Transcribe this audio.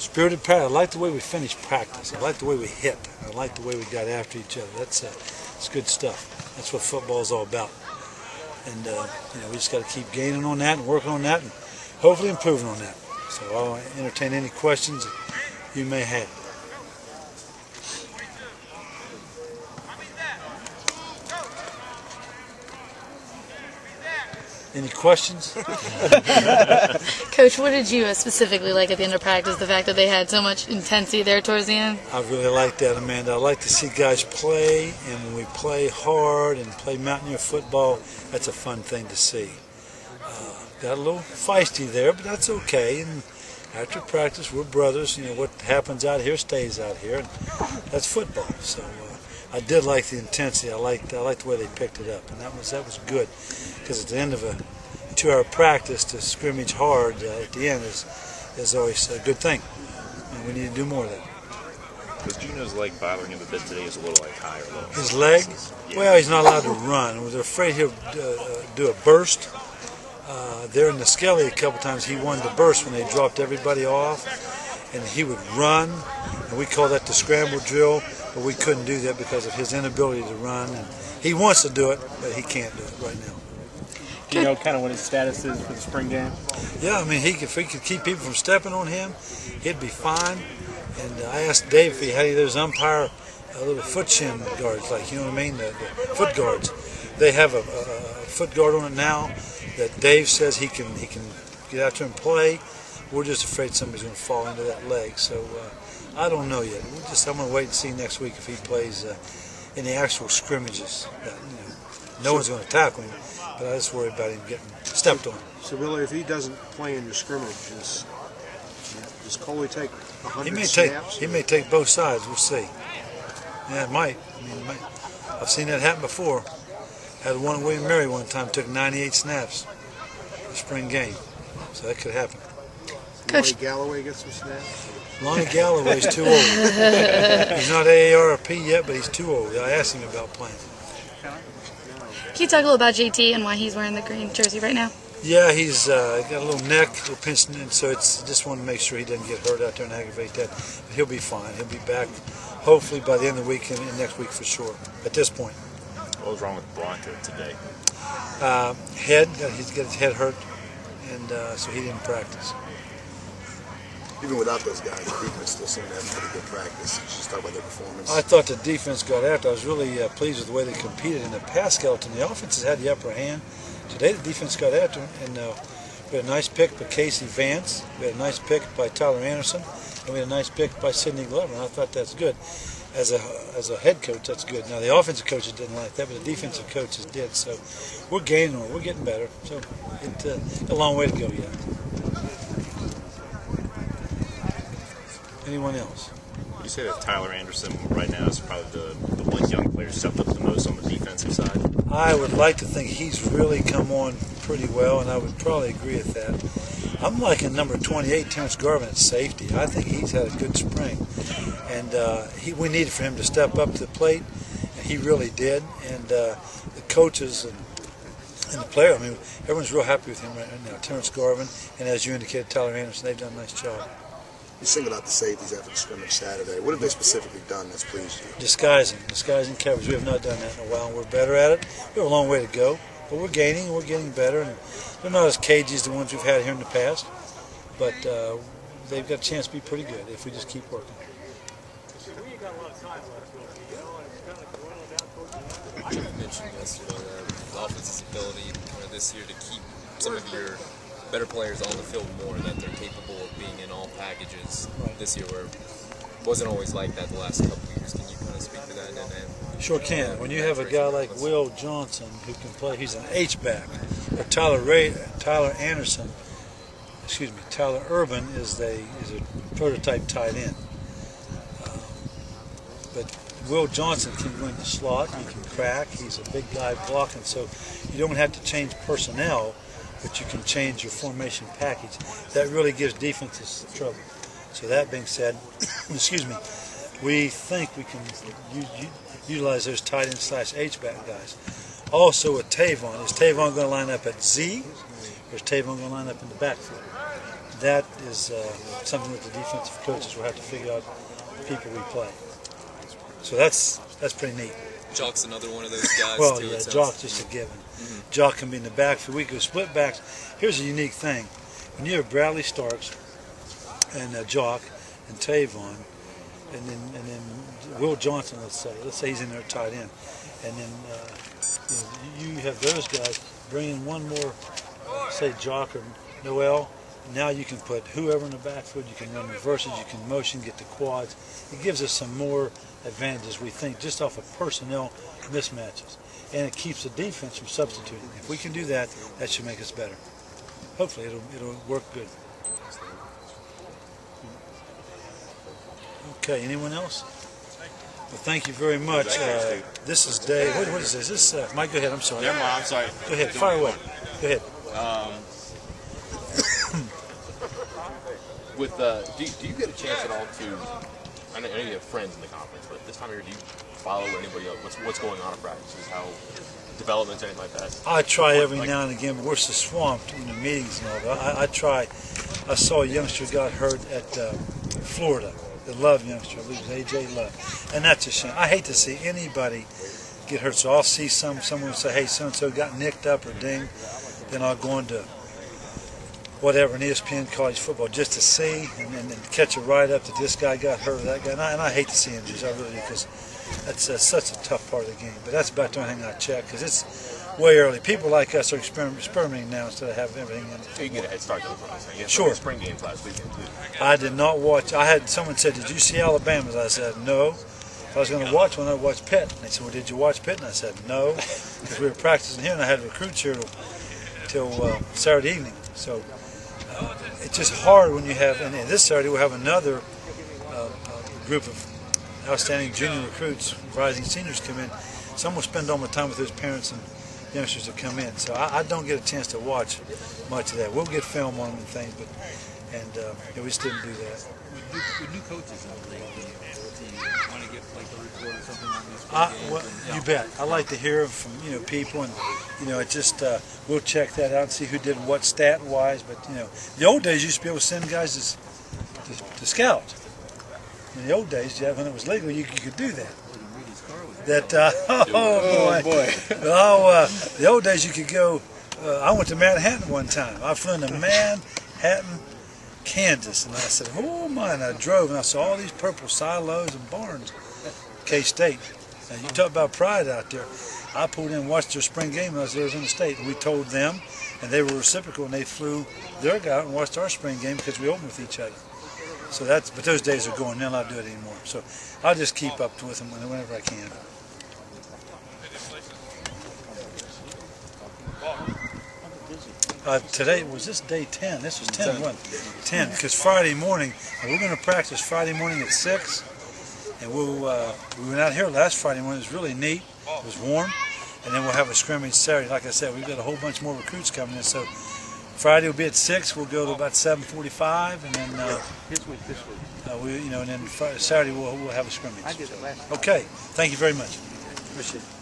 Spirited practice. I like the way we finished practice. I like the way we hit. I like the way we got after each other. It's good stuff. That's what football is all about. And we just got to keep gaining on that and working on that and hopefully improving on that. So I'll entertain any questions that you may have. Any questions? Coach, what did you specifically like at the end of practice, the fact that they had so much intensity there towards the end? I really like that, Amanda. I like to see guys play, and when we play hard and play Mountaineer football, that's a fun thing to see. Got a little feisty there, but that's okay. And after practice, we're brothers. What happens out here stays out here, and that's football. So I did like the intensity. I liked the way they picked it up, and that was good. Because at the end of a 2-hour practice, to scrimmage hard at the end is always a good thing, and we need to do more of that. Was Gino's leg bothering him a bit today? Is a little high or low? His leg? Yeah. Well, he's not allowed to run. They're afraid he'll do a burst. There in the Skelly a couple times, he wanted to burst when they dropped everybody off, and he would run, and we call that the scramble drill, but we couldn't do that because of his inability to run. And he wants to do it, but he can't do it right now. Do you know kind of what his status is for the spring game? Yeah, I mean, if he could keep people from stepping on him, he'd be fine. And I asked Dave if he had any of those umpire little foot shin guards, like, you know what I mean, the foot guards. They have a foot guard on it now that Dave says he can get out there and play. We're just afraid somebody's going to fall into that leg. So I don't know yet. I'm going to wait and see next week if he plays in the actual scrimmages. No one's going to tackle him, but I just worry about him getting stepped on. So, Billy, if he doesn't play in your scrimmages, does Coley take 100 snaps? He may take both sides. We'll see. Yeah, it might. I've seen that happen before. Had one William Mary one time, took 98 snaps the spring game. So that could happen. Coach Lonnie Galloway gets some snaps? Lonnie Galloway's too old. He's not AARP yet, but he's too old. I asked him about playing. Can you talk a little about JT and why he's wearing the green jersey right now? Yeah, he's got a little neck, a little pinch, and so just want to make sure he doesn't get hurt out there and aggravate that. But he'll be fine. He'll be back hopefully by the end of the week and next week for sure, at this point. What was wrong with Blanco today? Head. He's got his head hurt, and so he didn't practice. Even without those guys, the defense still seemed to have pretty good practice. Just talk about their performance. I thought the defense got after. I was really pleased with the way they competed in the pass skeleton. The offense has had the upper hand. Today the defense got after him, and we had a nice pick by Casey Vance. We had a nice pick by Tyler Anderson, and we had a nice pick by Sidney Glover. And I thought that's good. As a head coach, that's good. Now the offensive coaches didn't like that, but the defensive coaches did. So we're gaining on it. We're getting better. So it's a long way to go yet. Anyone else? You say that Tyler Anderson right now is probably the one young player stepped up the most on the defensive side? I would like to think he's really come on pretty well, and I would probably agree with that. I'm liking number 28, Terrence Garvin, at safety. I think he's had a good spring. And we needed for him to step up to the plate, and he really did. And the coaches and the player, I mean, everyone's real happy with him right now. Terrence Garvin, and as you indicated, Tyler Anderson, they've done a nice job. You singled out the safeties after the scrimmage Saturday. What have they specifically done that's pleased you? Disguising coverage. We have not done that in a while, and we're better at it. We have a long way to go, but we're gaining, and we're getting better. And they're not as cagey as the ones we've had here in the past, but they've got a chance to be pretty good if we just keep working. You mentioned yesterday the offense's ability this year to keep some of your better players on the field more, that they're capable of being in all packages this year, where it wasn't always like that the last couple of years. Can you kind of speak to that? Sure can. When you have a guy like Will Johnson who can play, he's an H-back. Or Tyler Urban is a prototype tight end. But Will Johnson can go in the slot, he can crack, he's a big guy blocking, so you don't have to change personnel, but you can change your formation package. That really gives defenses trouble. So that being said, excuse me, we think we can utilize those tight end / H-back guys. Also with Tavon, is Tavon going to line up at Z, or is Tavon going to line up in the backfield? that is something that the defensive coaches will have to figure out people we play. So that's pretty neat. Jock's another one of those guys. Well, too, yeah, it sounds. Jock's just a given. Jock can be in the backfield. We go split backs. Here's a unique thing. When you have Bradley Starks and Jock and Tavon, and then Will Johnson, let's say he's in there tight end, and then you have those guys bring in one more, say Jock or Noel. Now you can put whoever in the backfield. You can run reverses. You can motion, get the quads. It gives us some more advantages, we think, just off of personnel mismatches, and it keeps the defense from substituting. If we can do that, that should make us better. Hopefully, it'll work good. Okay, anyone else? Well, thank you very much. This is Dave. What is this? Is this Mike? Go ahead. I'm sorry. Never mind. I'm sorry. Go ahead. Fire away. Go ahead. Do you get a chance at all to? I know you have friends in the conference, but this time of year, do you follow anybody else? What's going on in practices? How developments, anything like that? I try every now and again, but we're so swamped in the meetings and all that. I try. I saw a youngster got hurt at Florida. The Love youngster, I believe it was AJ Love, and that's a shame. I hate to see anybody get hurt. So I'll see someone say, "Hey, so and so got nicked up or dinged," then I'll go into whatever, an ESPN college football, just to see and catch a write up that this guy got hurt or that guy. And I hate to see injuries, I really do, because that's such a tough part of the game. But that's about the only thing I check, because it's way early. People like us are experimenting now instead of having everything in. So you can get a head start to the process. You Sure. Spring games last weekend too. I did not watch. I had someone said, "Did you see Alabama's?" I said, "No." If I was going to watch one, I'd watch Pitt. And they said, "Well, did you watch Pitt?" And I said, "No," because we were practicing here, and I had recruits here till Saturday evening. So it's just hard when you have. And this Saturday we'll have another group of outstanding junior recruits, rising seniors come in. Some will spend all my time with those parents and youngsters that come in. So I don't get a chance to watch much of that. We'll get film on them and things, but we just didn't do that. With new coaches out there, do you want to get like a report or something on these? Well, you bet. I like to hear from people, and it just we'll check that out and see who did what stat wise. But the old days you used to be able to send guys to scout. In the old days, when it was legal, you could do that. Oh boy! The old days you could go. I went to Manhattan one time. I flew into Manhattan, Kansas, and I said, "Oh my!" And I drove, and I saw all these purple silos and barns. K-State. Now you talk about pride out there. I pulled in and watched their spring game when I was in the state. And we told them, and they were reciprocal, and they flew their guy out and watched our spring game because we opened with each other. So but those days are going. They'll not do it anymore. So I'll just keep up with them whenever I can. Today, was this day 10? This was 10, wasn't it? 10, because Friday morning, we're going to practice Friday morning at 6, and we went out here last Friday morning. It was really neat. It was warm, and then we'll have a scrimmage Saturday. Like I said, we've got a whole bunch more recruits coming in, so Friday will be at 6. We'll go to about 7:45, and then This week. and then Saturday we'll have a scrimmage. I did it last time. Okay, thank you very much. Appreciate it.